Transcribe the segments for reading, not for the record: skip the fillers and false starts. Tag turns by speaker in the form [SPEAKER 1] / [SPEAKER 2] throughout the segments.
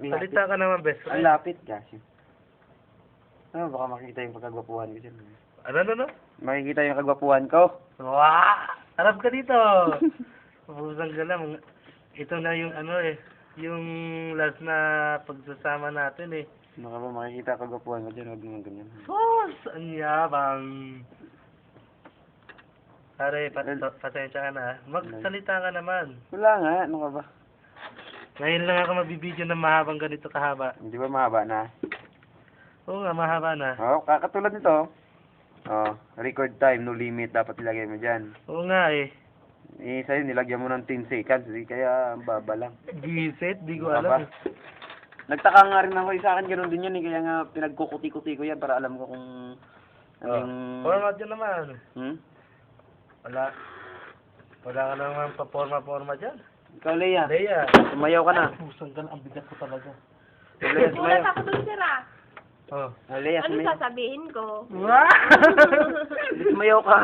[SPEAKER 1] Salita ka naman, best
[SPEAKER 2] Ang
[SPEAKER 1] friend.
[SPEAKER 2] lapit kasi. Ano, baka makikita yung pagkagwapuhan ko dyan.
[SPEAKER 1] Ano?
[SPEAKER 2] Makikita yung kagwapuhan ko.
[SPEAKER 1] Wow! Harap ka dito! Pupusan ka lang. Ito na yung yung last na pagsasama natin eh.
[SPEAKER 2] Baka ba makikita kagwapuhan ko dyan, huwag naman ganyan.
[SPEAKER 1] Sus! Ang yabang. Pare, pasensya ka na. Magsalita ka naman.
[SPEAKER 2] Wala nga, ano ka ba?
[SPEAKER 1] Ngayon lang ako magbibideo ng mahabang ganito kahaba.
[SPEAKER 2] Hindi ba mahaba na?
[SPEAKER 1] Oo nga, mahaba na.
[SPEAKER 2] Oo, kakatulad nito. Oh, record time, no limit, dapat ilagay mo dyan.
[SPEAKER 1] Oo nga eh.
[SPEAKER 2] Eh, sa'yo, nilagyan mo ng 10 seconds, kaya ang baba lang.
[SPEAKER 1] Visit, di ko
[SPEAKER 2] Ano ka
[SPEAKER 1] alam.
[SPEAKER 2] ba? Nagtaka nga rin ako, sa akin ganoon din yan, kaya nga pinagkukuti-kuti ko yan para alam ko kung ano yung...
[SPEAKER 1] Format yun naman.
[SPEAKER 2] Hmm?
[SPEAKER 1] Wala ka naman pa-forma dyan.
[SPEAKER 2] Ikaw, Leia.
[SPEAKER 1] Leia.
[SPEAKER 2] Sumayaw ka na.
[SPEAKER 1] Pusan ka na, ang bigat ko talaga.
[SPEAKER 2] Leia,
[SPEAKER 3] Gulat
[SPEAKER 2] sumayaw.
[SPEAKER 3] ako dun, sir, ah.
[SPEAKER 1] Oh.
[SPEAKER 2] Leia,
[SPEAKER 3] Ano
[SPEAKER 2] sumayaw.
[SPEAKER 3] sasabihin ko?
[SPEAKER 2] Hindi, sumayaw ka.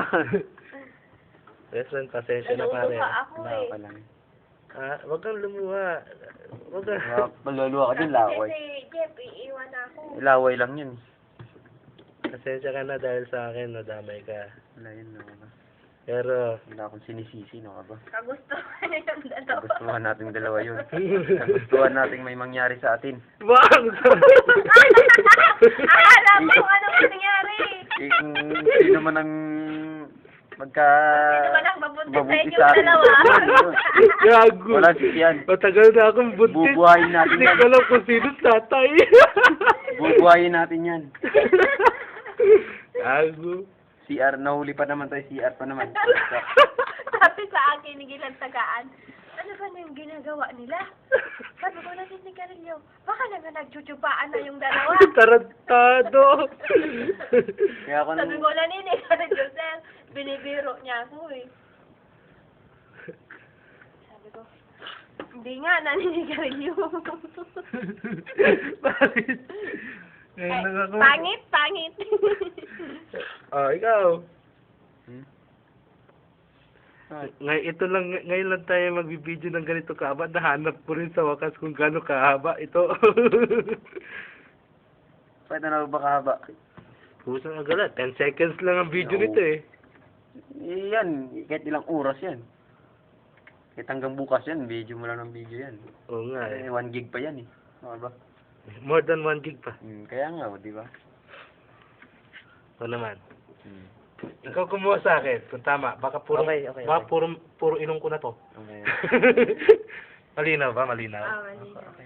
[SPEAKER 1] Best friend, pasensya na
[SPEAKER 3] Naluto
[SPEAKER 1] pare.
[SPEAKER 3] pa ako
[SPEAKER 2] Wala
[SPEAKER 3] eh.
[SPEAKER 2] ka lang.
[SPEAKER 1] Wag kang lumuha. Wag kang...
[SPEAKER 2] Maluluwa ka din, laway.
[SPEAKER 3] Kasi, Jeff, iiwan ako.
[SPEAKER 2] Laway lang yun.
[SPEAKER 1] Pasensya ka na dahil sa akin, nadamay ka.
[SPEAKER 2] Wala yun, no.
[SPEAKER 1] Pero,
[SPEAKER 2] Wala akong sinisisi, no ka ba?
[SPEAKER 3] Kagustuhan niya yung dalawa.
[SPEAKER 2] Gustuhan nating dalawa yun. Gustuhan nating may mangyari sa atin.
[SPEAKER 1] wag!
[SPEAKER 3] Alam mo kung anong nangyari.
[SPEAKER 2] Eh, kung sino man ang magka...
[SPEAKER 3] Sino ba nang babuntis sa
[SPEAKER 2] babuntis
[SPEAKER 3] inyong
[SPEAKER 2] sa atin.
[SPEAKER 3] dalawa?
[SPEAKER 1] Gago.
[SPEAKER 2] Wala siyan.
[SPEAKER 1] Matagal na akong buntis.
[SPEAKER 2] Bubuhayin natin
[SPEAKER 1] Hindi
[SPEAKER 2] yan.
[SPEAKER 1] ko alam kung sino tatay.
[SPEAKER 2] Bubuhayin natin yan.
[SPEAKER 1] Gago.
[SPEAKER 2] CR, nahuli pa naman tayo, CR pa naman.
[SPEAKER 3] Sabi sa akin, nigilang tagaan. Ano ba na yung ginagawa nila? Sabi ko, nasinig ka rin yun. Baka naman nagchuchupaan na yung dalawa.
[SPEAKER 1] Tarantado.
[SPEAKER 2] Kaya ako
[SPEAKER 3] Sabi
[SPEAKER 2] nung...
[SPEAKER 3] ko, naninig ka rin yun, sir. Binibiro niya ako eh. Sabi ko, hindi nga, naninig ka rin yun.
[SPEAKER 1] Bakit? Ngayon lang ako.
[SPEAKER 3] Pangit.
[SPEAKER 1] Oh, ikaw.
[SPEAKER 2] Hmm?
[SPEAKER 1] Ngayon lang tayo magbibideo ng ganito kahaba. Nahanap ko rin sa wakas kung gaano kahaba ito.
[SPEAKER 2] Pwede na ba kahaba?
[SPEAKER 1] Pusang agad. 10 seconds lang ang video
[SPEAKER 2] No.
[SPEAKER 1] nito eh.
[SPEAKER 2] Eh, yan, kahit ilang oras yan. Kahit hanggang bukas yan, video mo lang ng video yan.
[SPEAKER 1] Oo nga
[SPEAKER 2] Eh,
[SPEAKER 1] eh.
[SPEAKER 2] 1 gig pa yan eh. Ano ba?
[SPEAKER 1] More than 1 gig pa.
[SPEAKER 2] Kaya nga, di ba?
[SPEAKER 1] O naman. Ikaw kumuha sa akin kung tama. Baka puro,
[SPEAKER 2] Okay.
[SPEAKER 1] puro inom ko na to.
[SPEAKER 2] Okay.
[SPEAKER 1] Malinaw ba? Malinaw?
[SPEAKER 3] Ah, mali.